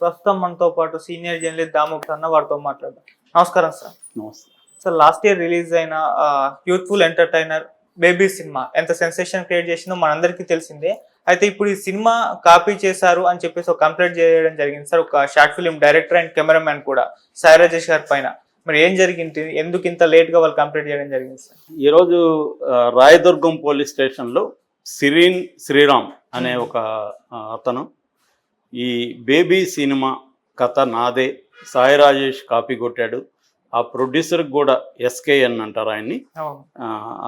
ప్రస్తుతం మనతో పాటు సీనియర్ జర్నలిస్ట్ దామోదర్ అన్న వారితో మాట్లాడదాం. నమస్కారం సార్. నమస్తే. సార్, లాస్ట్ ఇయర్ రిలీజ్ అయిన యూత్ఫుల్ ఎంటర్టైనర్ బేబీ సినిమా ఎంత సెన్సేషన్ క్రియేట్ చేసిందో మనందరికీ తెలిసిందే. అయితే ఇప్పుడు ఈ సినిమా కాపీ చేశారు అని చెప్పేసి ఒక కంప్లైంట్ చేయడం జరిగింది సార్. ఒక short film director and cameraman కూడా సాయి రాజేష్ గారి పైన. మరి ఏం జరిగింది, ఎందుకు ఇంత లేట్ గా వాళ్ళు కంప్లైంట్ చేయడం జరిగింది సార్? ఈరోజు రాయదుర్గం పోలీస్ స్టేషన్లో శ్రీరామ్ అనే ఒక అతను ఈ బేబీ సినిమా కథ నాదే, సాయి రాజేష్ కాపీ కొట్టాడు, ఆ ప్రొడ్యూసర్కి కూడా ఎస్కేఎన్ అంటారు ఆయన్ని,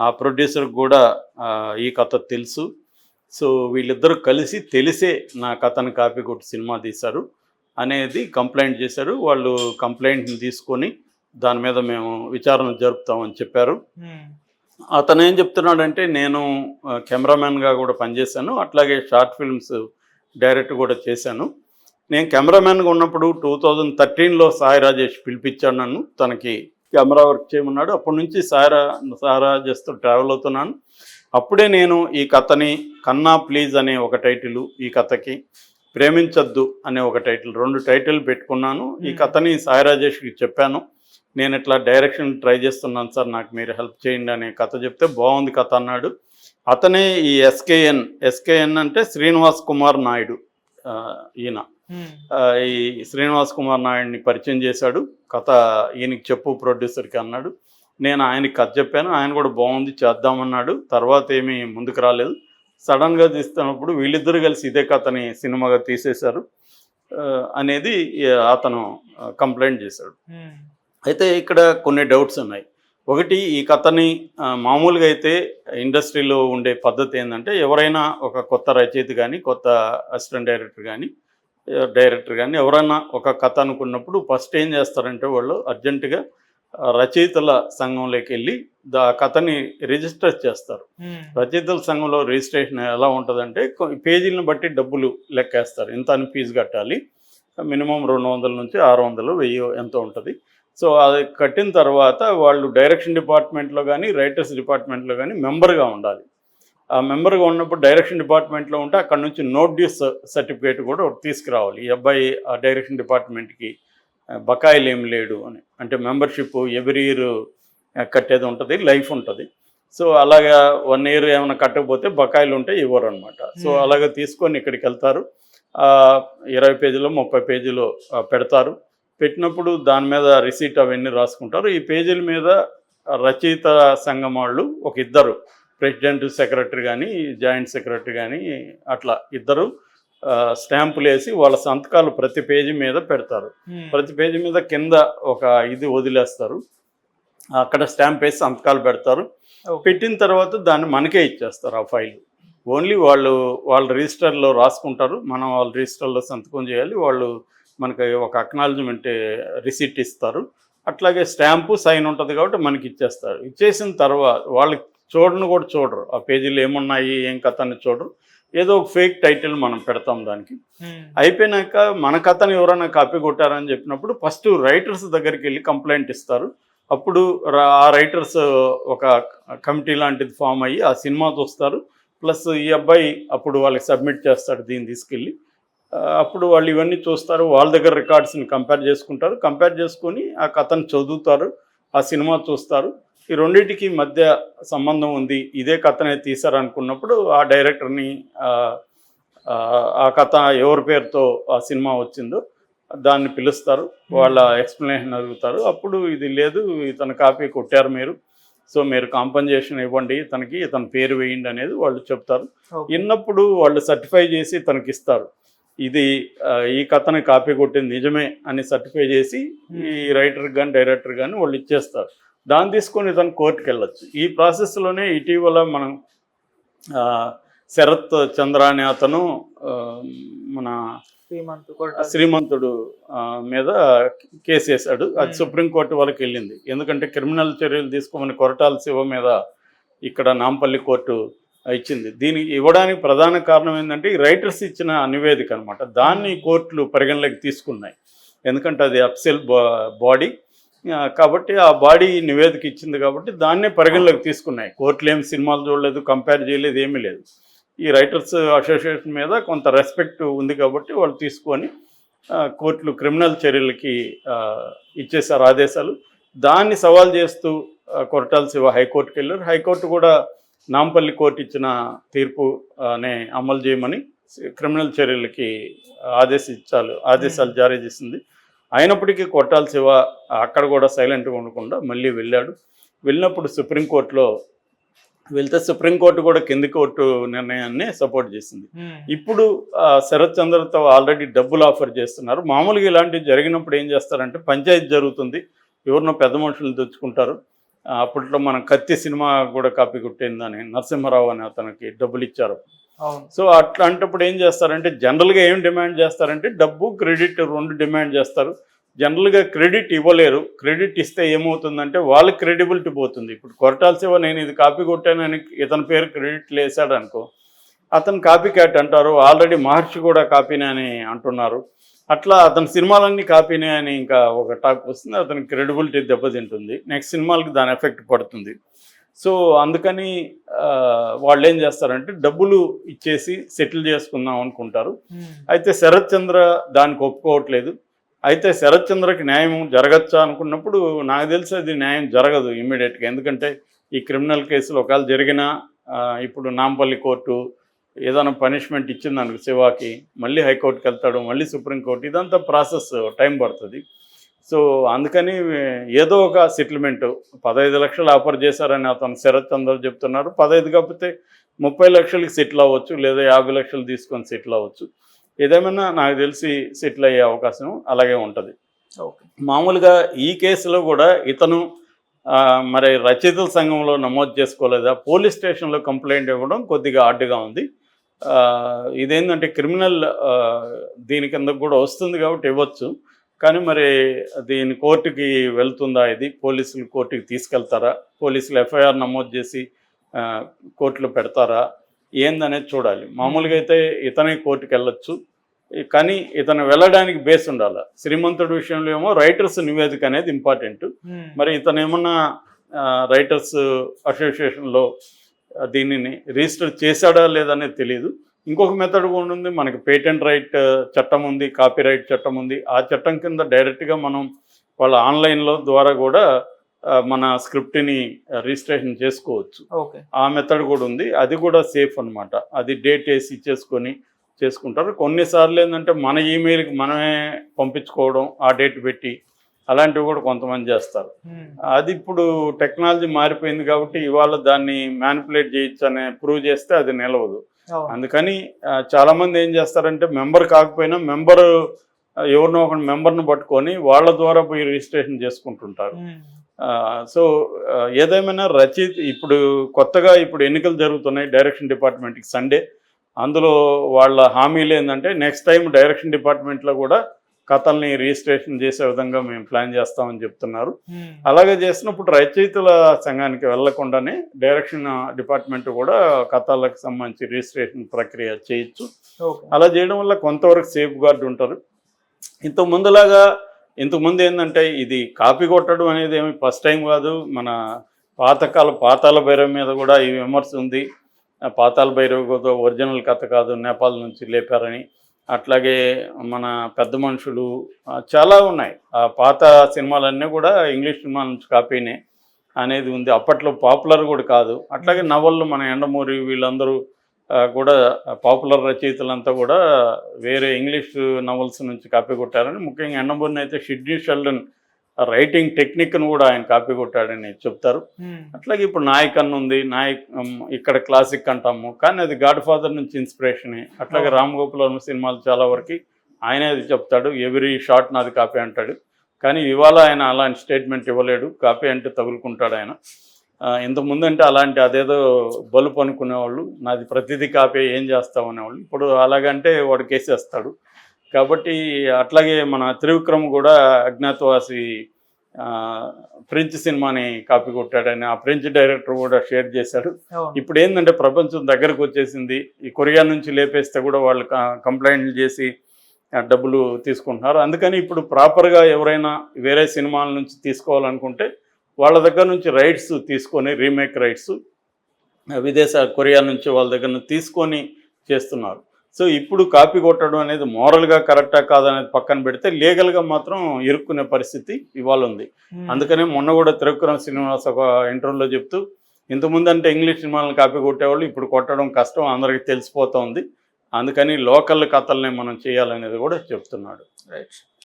ఆ ప్రొడ్యూసర్కి కూడా ఈ కథ తెలుసు. సో వీళ్ళిద్దరూ కలిసి తెలిసే నా కథను కాపీ కొట్టి సినిమా తీశారు అనేది కంప్లైంట్ చేశారు. వాళ్ళు కంప్లైంట్ని తీసుకొని దాని మీద మేము విచారణ జరుపుతామని చెప్పారు. అతను ఏం చెప్తున్నాడంటే, నేను కెమెరామ్యాన్గా కూడా పనిచేశాను, అట్లాగే షార్ట్ ఫిల్మ్స్ డైరెక్ట్ కూడా చేశాను. నేను కెమెరామ్యాన్గా ఉన్నప్పుడు 2013లో సాయి రాజేష్ పిలిపించాడు నన్ను, తనకి కెమెరా వర్క్ చేయమన్నాడు. అప్పటి నుంచి సాయి రాజేష్తో ట్రావెల్ అవుతున్నాను. అప్పుడే నేను ఈ కథని కన్నా ప్లీజ్ అనే ఒక టైటిల్, ఈ కథకి ప్రేమించద్దు అనే ఒక టైటిల్, 2 టైటిల్ పెట్టుకున్నాను. ఈ కథని సాయి రాజేష్కి చెప్పాను, నేను ఇట్లా డైరెక్షన్ ట్రై చేస్తున్నాను సార్, నాకు మీరు హెల్ప్ చేయండి అనే కథ చెప్తే బాగుంది కథ అన్నాడు. అతనే ఈ ఎస్కేఎన్ అంటే శ్రీనివాస్ కుమార్ నాయుడు, ఈయన ఈ శ్రీనివాస్ కుమార్ నాయుడిని పరిచయం చేశాడు. కథ ఈయనకి చెప్పు ప్రొడ్యూసర్కి అన్నాడు. నేను ఆయనకి కథ చెప్పాను, ఆయన కూడా బాగుంది చేద్దామన్నాడు. తర్వాత ఏమీ ముందుకు రాలేదు. సడన్గా తీస్తున్నప్పుడు వీళ్ళిద్దరూ కలిసి ఇదే కథని సినిమాగా తీసేశారు అనేది అతను కంప్లైంట్ చేశాడు. అయితే ఇక్కడ కొన్ని డౌట్స్ ఉన్నాయి. ఒకటి, ఈ కథని మామూలుగా అయితే ఇండస్ట్రీలో ఉండే పద్ధతి ఏంటంటే, ఎవరైనా ఒక కొత్త రచయిత కానీ, కొత్త అసిస్టెంట్ డైరెక్టర్ కానీ ఎవరైనా ఒక కథ అనుకున్నప్పుడు ఫస్ట్ ఏం చేస్తారంటే, వాళ్ళు అర్జెంటుగా రచయితల సంఘంలోకి వెళ్ళి కథని రిజిస్టర్ చేస్తారు. రచయితల సంఘంలో రిజిస్ట్రేషన్ ఎలా ఉంటుందంటే, పేజీలను బట్టి డబ్బులు లెక్కేస్తారు. ఎంత అని ఫీజు కట్టాలి, మినిమం 200 నుంచి 600, 1000 ఎంతో ఉంటుంది. సో అది కట్టిన తర్వాత వాళ్ళు డైరెక్షన్ డిపార్ట్మెంట్లో కానీ, రైటర్స్ డిపార్ట్మెంట్లో కానీ మెంబర్గా ఉండాలి. ఆ మెంబర్గా ఉన్నప్పుడు డైరెక్షన్ డిపార్ట్మెంట్లో ఉంటే అక్కడ నుంచి నోట్ డ్యూస్ సర్టిఫికేట్ కూడా తీసుకురావాలి. ఈ అబ్బాయి ఆ డైరెక్షన్ డిపార్ట్మెంట్కి బకాయిలు ఏం లేడు అని, అంటే మెంబర్షిప్ ఎవ్రీ ఇయర్ కట్టేది ఉంటుంది, లైఫ్ ఉంటుంది. సో అలాగా 1 ఇయర్ ఏమైనా కట్టకపోతే బకాయిలు ఉంటే ఇవ్వరు అనమాట. సో అలాగే తీసుకొని ఇక్కడికి వెళ్తారు. 20 పేజీలు 30 పేజీలు పెడతారు. పెట్టినప్పుడు దాని మీద రిసీట్ అవన్నీ రాసుకుంటారు. ఈ పేజీల మీద రచయిత సంఘం వాళ్ళు ఒక ఇద్దరు, ప్రెసిడెంట్ సెక్రటరీ కానీ, జాయింట్ సెక్రటరీ కానీ, అట్లా ఇద్దరు స్టాంపులు వేసి వాళ్ళ సంతకాలు ప్రతి పేజీ మీద పెడతారు. ప్రతి పేజీ మీద కింద ఒక ఇది వదిలేస్తారు, అక్కడ స్టాంప్ వేసి సంతకాలు పెడతారు. పెట్టిన తర్వాత దాన్ని మనకే ఇచ్చేస్తారు. ఆ ఫైల్ ఓన్లీ వాళ్ళ రిజిస్టర్లో రాసుకుంటారు, మనం వాళ్ళ రిజిస్టర్లో సంతకం చేయాలి. వాళ్ళు మనకి ఒక అక్నాలజ్మెంట్ రిసిట్ ఇస్తారు. అట్లాగే స్టాంపు సైన్ ఉంటుంది కాబట్టి మనకి ఇచ్చేస్తారు. ఇచ్చేసిన తర్వాత వాళ్ళకి చూడరు, ఆ పేజీలు ఏమున్నాయి ఏం కథ అని చూడరు. ఏదో ఒక ఫేక్ టైటిల్ మనం పెడతాం దానికి. అయిపోయినాక మన కథని ఎవరైనా కాపీ కొట్టారని చెప్పినప్పుడు ఫస్ట్ రైటర్స్ దగ్గరికి వెళ్ళి కంప్లైంట్ ఇస్తారు. అప్పుడు ఆ రైటర్స్ ఒక కమిటీ లాంటిది ఫామ్ అయ్యి ఆ సినిమా చూస్తారు. ప్లస్ ఈ అబ్బాయి అప్పుడు వాళ్ళకి సబ్మిట్ చేస్తాడు దీన్ని తీసుకెళ్ళి. అప్పుడు వాళ్ళు ఇవన్నీ చూస్తారు, వాళ్ళ దగ్గర రికార్డ్స్ని కంపేర్ చేసుకుంటారు. కంపేర్ చేసుకొని ఆ కథను చదువుతారు, ఆ సినిమా చూస్తారు. ఈ రెండింటికి మధ్య సంబంధం ఉంది, ఇదే కథనే తీశారనుకున్నప్పుడు ఆ డైరెక్టర్ని ఆ కథ ఎవరి పేరుతో ఆ సినిమా వచ్చిందో దాన్ని పిలుస్తారు, వాళ్ళ ఎక్స్ప్లెనేషన్ అడుగుతారు. అప్పుడు ఇది లేదు, ఇతను కాపీ కొట్టారు మీరు, సో మీరు కాంపన్సేషన్ ఇవ్వండి, ఇతని పేరు వేయండి అనేది వాళ్ళు చెప్తారు. విన్నప్పుడు వాళ్ళు సర్టిఫై చేసి తనకి ఇస్తారు. ఇది ఈ కథని కాపీ కొట్టింది నిజమే అని సర్టిఫై చేసి ఈ రైటర్ కానీ డైరెక్టర్ కానీ వాళ్ళు ఇచ్చేస్తారు. దాన్ని తీసుకొని ఇతను కోర్టుకు వెళ్ళొచ్చు. ఈ ప్రాసెస్లోనే ఇటీవల మనం శరత్ చంద్ర అనే అతను మన శ్రీమంతుడు మీద కేసు వేశాడు. అది సుప్రీంకోర్టు వరకు వెళ్ళింది. ఎందుకంటే క్రిమినల్ చర్యలు తీసుకోమని కొరటాల శివ మీద ఇక్కడ నాంపల్లి కోర్టు ఇచ్చింది. దీనికి ఇవ్వడానికి ప్రధాన కారణం ఏంటంటే, ఈ రైటర్స్ ఇచ్చిన నివేదిక అనమాట. దాన్ని కోర్టులు పరిగణలోకి తీసుకున్నాయి. ఎందుకంటే అది అఫీషియల్ బాడీ కాబట్టి ఆ బాడీ నివేదిక ఇచ్చింది కాబట్టి దాన్నే పరిగణలోకి తీసుకున్నాయి. కోర్టులు ఏం సినిమాలు చూడలేదు, కంపేర్ చేయలేదు, ఏమీ లేదు. ఈ రైటర్స్ అసోసియేషన్ మీద కొంత రెస్పెక్ట్ ఉంది కాబట్టి వాళ్ళు తీసుకొని కోర్టులు క్రిమినల్ చర్యలకి ఇచ్చేశారు ఆదేశాలు. దాన్ని సవాల్ చేస్తూ కొరటాల శివ హైకోర్టుకి వెళ్ళారు. హైకోర్టు కూడా నాంపల్లి కోర్టు ఇచ్చిన తీర్పునే అమలు చేయమని క్రిమినల్ చర్యలకి ఆదేశాలు జారీ చేసింది. అయినప్పటికీ కొరటాల శివ అక్కడ కూడా సైలెంట్గా ఉండకుండా మళ్ళీ వెళ్ళినప్పుడు సుప్రీంకోర్టులో వెళ్తే సుప్రీంకోర్టు కూడా కింది కోర్టు నిర్ణయాన్ని సపోర్ట్ చేసింది. ఇప్పుడు శరత్ చంద్రతో ఆల్రెడీ డబ్బులు ఆఫర్ చేస్తున్నారు. మామూలుగా ఇలాంటివి జరిగినప్పుడు ఏం చేస్తారంటే పంచాయతీ జరుగుతుంది, ఎవరినో పెద్ద మనుషులు తెచ్చుకుంటారు. అప్పట్లో మనం కత్తి సినిమా కూడా కాపీ కొట్టిందని నరసింహారావు అని అతనికి డబ్బులు ఇచ్చారు. సో అట్లాంటప్పుడు ఏం చేస్తారంటే జనరల్గా ఏం డిమాండ్ చేస్తారంటే డబ్బు క్రెడిట్ రెండు డిమాండ్ చేస్తారు. జనరల్గా క్రెడిట్ ఇవ్వలేరు. క్రెడిట్ ఇస్తే ఏమవుతుందంటే వాళ్ళకి క్రెడిబిలిటీ పోతుంది. ఇప్పుడు కొరటాల శివ నేను ఇది కాపీ కొట్టానని ఇతని పేరు క్రెడిట్ వేసాడు అనుకో, అతను కాపీ క్యాట్ అంటారు. ఆల్రెడీ మహర్షి కూడా కాపీనే అని అంటున్నారు. అట్లా అతని సినిమాలన్నీ కాపీనే అని ఇంకా ఒక టాక్ వస్తుంది. అతనికి క్రెడిబిలిటీ దెబ్బతింటుంది. నెక్స్ట్ సినిమాలకి దాని ఎఫెక్ట్ పడుతుంది. సో అందుకని వాళ్ళు ఏం చేస్తారంటే డబ్బులు ఇచ్చేసి సెటిల్ చేసుకుందాం అనుకుంటారు. అయితే శరత్ చంద్ర దానికి ఒప్పుకోవట్లేదు. అయితే శరత్ చంద్రకి న్యాయం జరగచ్చా అనుకున్నప్పుడు నాకు తెలిసి అది న్యాయం జరగదు ఇమ్మీడియట్గా. ఎందుకంటే ఈ క్రిమినల్ కేసులు ఒకవేళ జరిగినా ఇప్పుడు నాంపల్లి కోర్టు ఏదైనా పనిష్మెంట్ ఇచ్చింది అనుకో శివాకి, మళ్ళీ హైకోర్టుకి వెళ్తాడు, మళ్ళీ సుప్రీంకోర్టు, ఇదంతా ప్రాసెస్ టైం పడుతుంది. సో అందుకని ఏదో ఒక సెటిల్మెంట్ 15 లక్షలు ఆఫర్ చేశారని అతను శరత్ చంద్ర చెప్తున్నారు. 15 కాకపోతే 30 లక్షలకి సెటిల్ అవ్వచ్చు, లేదా 50 లక్షలు తీసుకొని సెటిల్ అవ్వచ్చు. ఏదేమైనా నాకు తెలిసి సెటిల్ అయ్యే అవకాశం అలాగే ఉంటుంది. మామూలుగా ఈ కేసులో కూడా ఇతను మరి రచయితల సంఘంలో నమోదు చేసుకోలేదా, పోలీస్ స్టేషన్లో కంప్లైంట్ ఇవ్వడం కొద్దిగా ఆడ్గా ఉంది. ఇదేంటంటే క్రిమినల్ దీని కింద కూడా వస్తుంది కాబట్టి ఇవ్వచ్చు. కానీ మరి దీని కోర్టుకి వెళ్తుందా, ఇది పోలీసులు కోర్టుకి తీసుకెళ్తారా, పోలీసులు ఎఫ్ఐఆర్ నమోదు చేసి కోర్టులో పెడతారా ఏందనేది చూడాలి. మామూలుగా అయితే ఇతనే కోర్టుకి వెళ్ళొచ్చు, కానీ ఇతను వెళ్ళడానికి బేస్ ఉండాలి. శ్రీమంతుడి విషయంలో ఏమో రైటర్స్ నివేదిక అనేది ఇంపార్టెంట్. మరి ఇతను ఏమన్నా రైటర్స్ అసోసియేషన్లో దీనిని రిజిస్టర్ చేశాడా లేదనేది తెలియదు. ఇంకొక మెథడ్ కూడా ఉంది, మనకి పేటెంట్ రైట్ చట్టం ఉంది, కాపీ రైట్ చట్టం ఉంది. ఆ చట్టం కింద డైరెక్ట్గా మనం వాళ్ళ ఆన్లైన్లో ద్వారా కూడా మన స్క్రిప్ట్ని రిజిస్ట్రేషన్ చేసుకోవచ్చు. ఆ మెథడ్ కూడా ఉంది. అది కూడా సేఫ్ అనమాట. అది డేట్ వేసి చేసుకుంటారు. కొన్నిసార్లు ఏంటంటే మన ఈమెయిల్కి మనమే పంపించుకోవడం, ఆ డేట్ పెట్టి, అలాంటివి కూడా కొంతమంది చేస్తారు. అది ఇప్పుడు టెక్నాలజీ మారిపోయింది కాబట్టి ఇవాళ దాన్ని మ్యానిపులేట్ చేయొచ్చు అని ప్రూవ్ చేస్తే అది నిలవదు. అందుకని చాలామంది ఏం చేస్తారంటే మెంబర్ కాకపోయినా ఎవరినో ఒక మెంబర్ను పట్టుకొని వాళ్ళ ద్వారా పోయి రిజిస్ట్రేషన్ చేసుకుంటుంటారు. సో ఏదేమైనా ఇప్పుడు కొత్తగా ఎన్నికలు జరుగుతున్నాయి డైరెక్షన్ డిపార్ట్మెంట్కి సండే. అందులో వాళ్ళ హామీలు ఏంటంటే నెక్స్ట్ టైం డైరెక్షన్ డిపార్ట్మెంట్లో కూడా కథల్ని రిజిస్ట్రేషన్ చేసే విధంగా మేము ప్లాన్ చేస్తామని చెప్తున్నారు. అలాగే చేసినప్పుడు రచయితల సంఘానికి వెళ్లకుండానే డైరెక్షన్ డిపార్ట్మెంట్ కూడా కథలకు సంబంధించి రిజిస్ట్రేషన్ ప్రక్రియ చేయొచ్చు. అలా చేయడం వల్ల కొంతవరకు సేఫ్ గార్డ్ ఉంటారు. ఇంతకుముందు ఏంటంటే ఇది కాపీ కొట్టడం అనేది ఏమి ఫస్ట్ టైం కాదు. మన పాతాళ భైరవి మీద కూడా ఈ విమర్శ ఉంది. పాతాళ భైరవి ఒరిజినల్ కథ కాదు, నేపాల్ నుంచి లేపారని. అట్లాగే మన పెద్ద మనుషులు చాలా ఉన్నాయి. ఆ పాత సినిమాలన్నీ కూడా ఇంగ్లీష్ సినిమాల నుంచి కాపీనే అనేది ఉంది. అప్పట్లో పాపులర్ కూడా కాదు. అట్లాగే నవళ్ళు మన ఎండమూరి వీళ్ళందరూ కూడా పాపులర్ రచయితలంతా కూడా వేరే ఇంగ్లీష్ నవల్స్ నుంచి కాపీ కొట్టారని, ముఖ్యంగా ఎండమూరిని అయితే సిడ్నీ షెల్డన్ రైటింగ్ టెక్నిక్ను కూడా ఆయన కాపీ కొట్టాడని చెప్తారు. అట్లాగే ఇప్పుడు నాయక్ అన్న ఉంది, ఇక్కడ క్లాసిక్ అంటాము, కానీ అది గాడ్ ఫాదర్ నుంచి ఇన్స్పిరేషనే. అట్లాగే రామ్ గోపాల్ సినిమాలు చాలా వరకు ఆయనే అది చెప్తాడు, ఎవ్రీ షాట్ నాది కాపీ అంటాడు. కానీ ఇవాళ ఆయన అలాంటి స్టేట్మెంట్ ఇవ్వలేడు, కాపీ అంటే తగులుకుంటాడు ఆయన. ఇంతకుముందు అంటే అదేదో బలుపు అనుకునేవాళ్ళు, నాది ప్రతిదీ కాపీ ఏం చేస్తావు అనేవాళ్ళు. ఇప్పుడు అలాగంటే వాడు కేసేస్తాడు. కాబట్టి అట్లాగే మన త్రివిక్రమ్ కూడా అజ్ఞాతవాసి ఫ్రెంచ్ సినిమాని కాపీ కొట్టాడని ఆ ఫ్రెంచ్ డైరెక్టర్ కూడా షేర్ చేశాడు. ఇప్పుడు ఏంటంటే ప్రపంచం దగ్గరకు వచ్చేసింది. ఈ కొరియా నుంచి లేపేస్తే కూడా వాళ్ళు కంప్లైంట్లు చేసి డబ్బులు తీసుకుంటున్నారు. అందుకని ఇప్పుడు ప్రాపర్గా ఎవరైనా వేరే సినిమాల నుంచి తీసుకోవాలనుకుంటే వాళ్ళ దగ్గర నుంచి రైట్స్ తీసుకొని, రీమేక్ రైట్స్ కొరియా నుంచి వాళ్ళ దగ్గర నుంచి తీసుకొని చేస్తున్నారు. సో ఇప్పుడు కాపీ కొట్టడం అనేది మోరల్గా కరెక్టా కాదనేది పక్కన పెడితే లీగల్గా మాత్రం ఇరుక్కునే పరిస్థితి ఇవాళ ఉంది. అందుకనే మొన్న కూడా త్రివిక్రమ్ శ్రీనివాస్ ఒక ఇంటర్వ్యూలో చెప్తూ, ఇంతకుముందు అంటే ఇంగ్లీష్ సినిమాలను కాపీ కొట్టేవాళ్ళు, ఇప్పుడు కొట్టడం కష్టం, అందరికీ తెలిసిపోతుంది, అందుకని లోకల్ కథల్ని మనం చేయాలనేది కూడా చెప్తున్నాడు. రైట్.